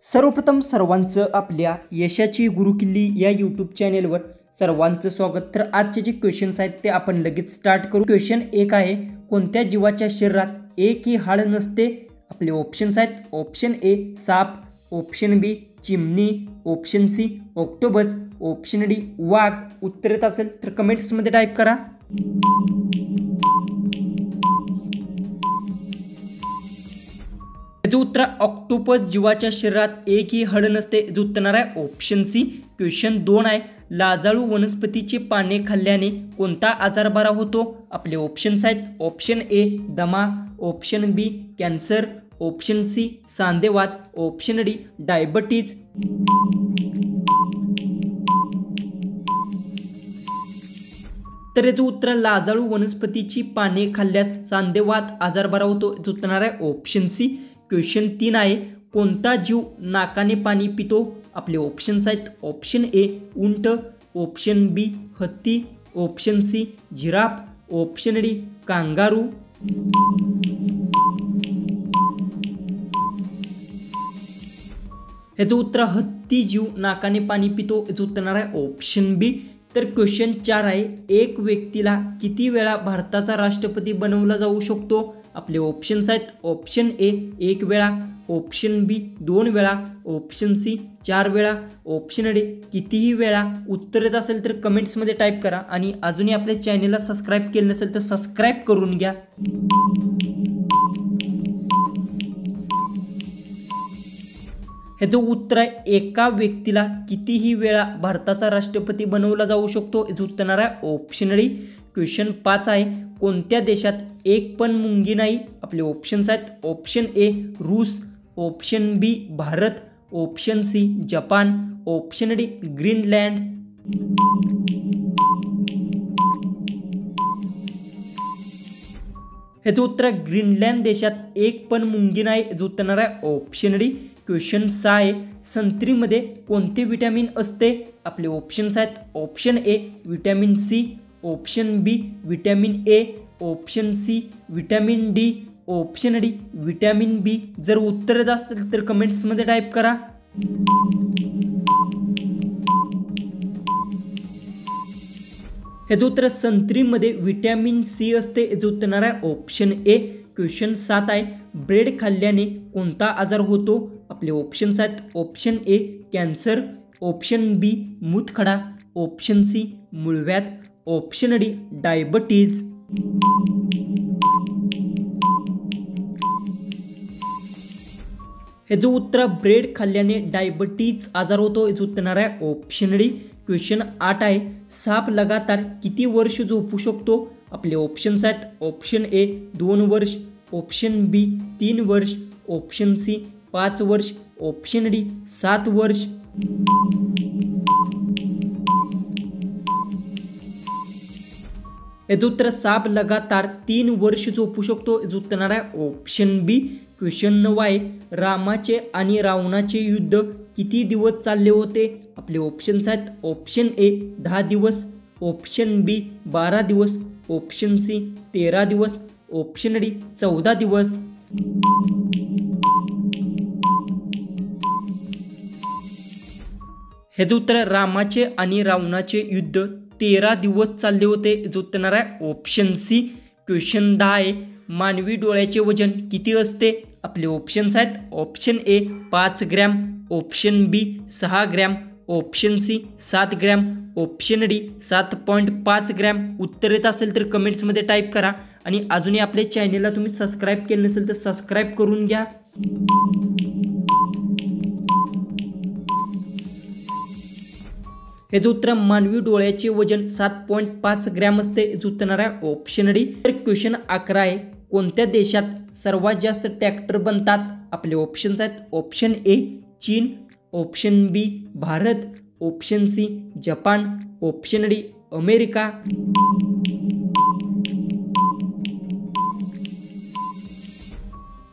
सर्वप्रथम सर्वांचं आपल्या यशाची गुरुकिल्ली या यूट्यूब चॅनेलवर सर्वांचं स्वागत। तर आजचे जे क्वेश्चन्स आहेत ते आपण लगेच स्टार्ट करू। क्वेश्चन 1 आहे, कोणत्या जीवाच्या शरीरात एकही हाड नसते? आपले ऑप्शन्स आहेत, ऑप्शन ए साप, ऑप्शन बी चिमणी, option C octopus, option D वाघ। उत्तर येत असेल तर कमेंट्समध्ये टाईप करा। याचं उत्तर ऑक्टोपस जीवाच्या शरीरात एकही हाड नसते। जो उत्तर आहे ऑप्शन सी। क्वेश्चन 2 आहे, लाजाळू वनस्पतीची पाने खाल्ल्याने कोणता आजार बरा होतो? आपले ऑप्शन्स आहेत, ऑप्शन ए दमा, option B cancer, option C सांधेवात, ऑप्शन डी डायबिटीज। तर याचं उत्तर लाजाळू वनस्पतीची पाने खाल्ल्यास सांधेवात आजार बरा होतो। याचं उत्तर आहे ऑप्शन सी। क्वेश्चन 3 आहे, कोणता जीव नाकाने पाणी पितो? आपले ऑप्शन्स आहेत, ऑप्शन ए उंट, ऑप्शन बी हत्ती, option C giraffe, option D kangaroo. याचं उत्तर हत्ती जीव नाकाने पाणी पितो। याचं उत्तर आहे ऑप्शन बी। तर क्वेश्चन 4 आहे, एक व्यक्तीला किती वेळा भारताचा राष्ट्रपती बनवला जाऊ शकतो? आपले ऑप्शन्स आहेत, ऑप्शन ए 1 वेळा, ऑप्शन बी 2 वेळा, ऑप्शन सी 4 वेळा, ऑप्शन डी कितीही वेळा। उत्तर येत असेल तर कमेंट्समध्ये टाईप करा आणि अजूनही आपल्या चॅनेलला सबस्क्राईब केलं नसेल तर सबस्क्राईब करून घ्या। ह्याचं उत्तर आहे, एका व्यक्तीला कितीही वेळा भारताचा राष्ट्रपती बनवला जाऊ शकतो। याचं उत्तर आहे ऑप्शन डी। क्वेश्चन 5 आहे, कोणत्या देशात एक पण मुंगी नाही? आपले ऑप्शन्स आहेत, ऑप्शन ए रूस, option B Bharat, option C Japan, option D Greenland. ह्याचं उत्तर ग्रीनलँड देशात एक पण मुंगी नाही। याचं उत्तर आहे ऑप्शन डी। क्वेश्चन 6 आहे, संत्रीमध्ये कोणते विटॅमिन असते? आपले ऑप्शन्स आहेत, option A vitamin C, option B vitamin A, option C vitamin D, option D vitamin B. जर उत्तर येत असतील तर कमेंट्समध्ये टाईप करा। याचं उत्तर संत्रीमध्ये विटॅमिन सी असते। याचं उत्तर आहे ऑप्शन ए। क्वेश्चन 7 आहे, ब्रेड खाल्ल्याने कोणता आजार होतो? आपले ऑप्शन्स आहेत, option A cancer, option B मूतखडा, ऑप्शन सी मूळव्याध, ऑप्शन डी डायबिटीज। याचं उत्तर ब्रेड खाल्ल्याने डायबिटीज आजार होतो। याचं उत्तर आहे ऑप्शन डी। क्वेश्चन 8 आहे, साप लगातार किती वर्ष झोपू शकतो? आपले ऑप्शन्स आहेत, ऑप्शन ए 2 वर्ष, ऑप्शन बी 3 वर्ष, ऑप्शन सी 5 वर्ष, ऑप्शन डी 7 वर्ष। याचं उत्तर साप लगातार 3 वर्ष झोपू शकतो। याचं उत्तर आहे ऑप्शन बी। क्वेश्चन 9 आहे, रामाचे आणि रावणाचे युद्ध किती दिवस चालले होते? आपले ऑप्शन्स आहेत, ऑप्शन ए 10 दिवस, ऑप्शन बी 12 दिवस, ऑप्शन सी 13 दिवस, ऑप्शन डी 14 दिवस। ह्याचं उत्तर रामाचे आणि रावणाचे युद्ध 13 दिवस चालले होते। याचं उत्तर आहे ऑप्शन सी। क्वेश्चन 10 आहे, मानवी डोळ्याचे वजन किती असते? आपले ऑप्शन्स आहेत, option A 5 gram, option B 6 gram, option C 7 gram, option D 7.5 gram. उत्तर येत असेल तर कमेंट्समध्ये टाईप करा आणि अजूनही आपल्या चॅनेलला तुम्ही सबस्क्राईब केलं नसेल तर सबस्क्राईब करून घ्या। याचं उत्तर मानवी डोळ्याचे वजन 7.5 ग्रॅम असते। याचं उत्तर आहे ऑप्शन डी। तर क्वेश्चन 11 आहे, कोणत्या देशात सर्वात जास्त ट्रॅक्टर बनतात? आपले ऑप्शन्स आहेत, ऑप्शन ए चीन, option B Bharat, option C Japan, option D America.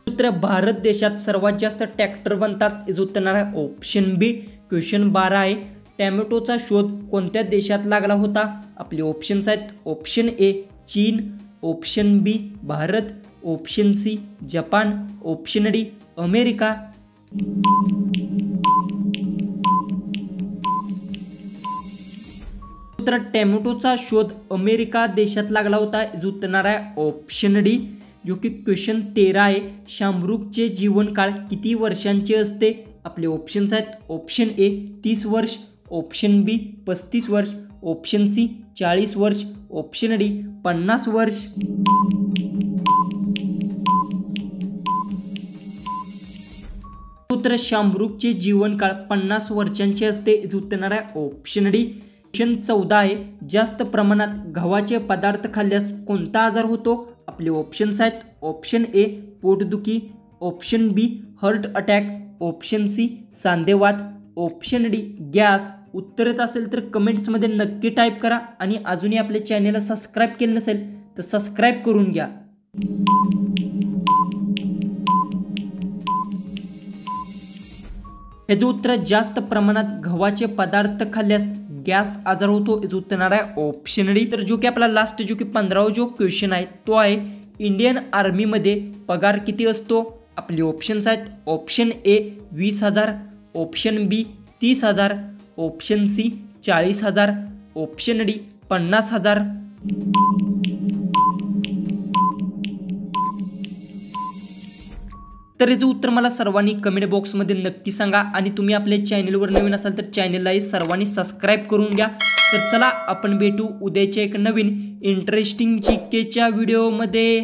उत्तर भारत देशात सर्वात जास्त ट्रॅक्टर बनतात। याचं उत्तर आहे ऑप्शन बी। क्वेश्चन 12 आहे, टॅमॅटोचा शोध कोणत्या देशात लागला होता? आपले ऑप्शन्स आहेत, ऑप्शन ए चीन, option B Bharat, option C Japan, option D America. उत्तर टॅमॅटोचा शोध अमेरिका देशात लागला होता. जो उत्तर आहे ऑप्शन डी, जो की क्वेश्चन 13 आहे. शामरुखचे जीवनकाळ किती वर्षांचे असते? आपले ऑप्शन्स आहेत. ऑप्शन ए 30 वर्ष, ऑप्शन बी 35 वर्ष, ऑप्शन सी 40 वर्ष, ऑप्शन डी 50 वर्ष. उत्तर शामरुखचे जीवनकाळ 50 वर्षांचे असते. जो उत्तर आहे ऑप्शन डी. क्वेश्चन 14 आहे. जास्त प्रमाणात गव्हाचे पदार्थ खाल्ल्यास कोणता आजार होतो? आपले ऑप्शन्स आहेत. ऑप्शन ए पोटदुखी, option B heart attack, option C सांधेवात, ऑप्शन डी गॅस. उत्तर येत असेल तर कमेंट्समध्ये नक्की टाईप करा आणि अजूनही आपल्या चॅनेलला सबस्क्राईब केलं नसेल तर सबस्क्राईब करून घ्या. याचं उत्तर जास्त प्रमाणात गव्हाचे पदार्थ खाल्ल्यास गॅस आजार होतो. याचं उत्तर आहे ऑप्शन डी. तर जो की आपला लास्ट जो की 15वा जो क्वेश्चन आहे तो आहे इंडियन आर्मीमध्ये पगार किती असतो? आपले ऑप्शन्स आहेत. Option A 20,000, option B 30,000, option C 40,000, option D 50,000. तर याचं उत्तर मला सर्वांनी कमेंट बॉक्समध्ये नक्की सांगा आणि तुम्ही आपल्या चॅनलवर नवीन असाल तर चॅनललाही सर्वांनी सबस्क्राईब करून घ्या. तर चला आपण भेटू उद्याच्या एक नवीन इंटरेस्टिंग जीकेच्या व्हिडिओमध्ये.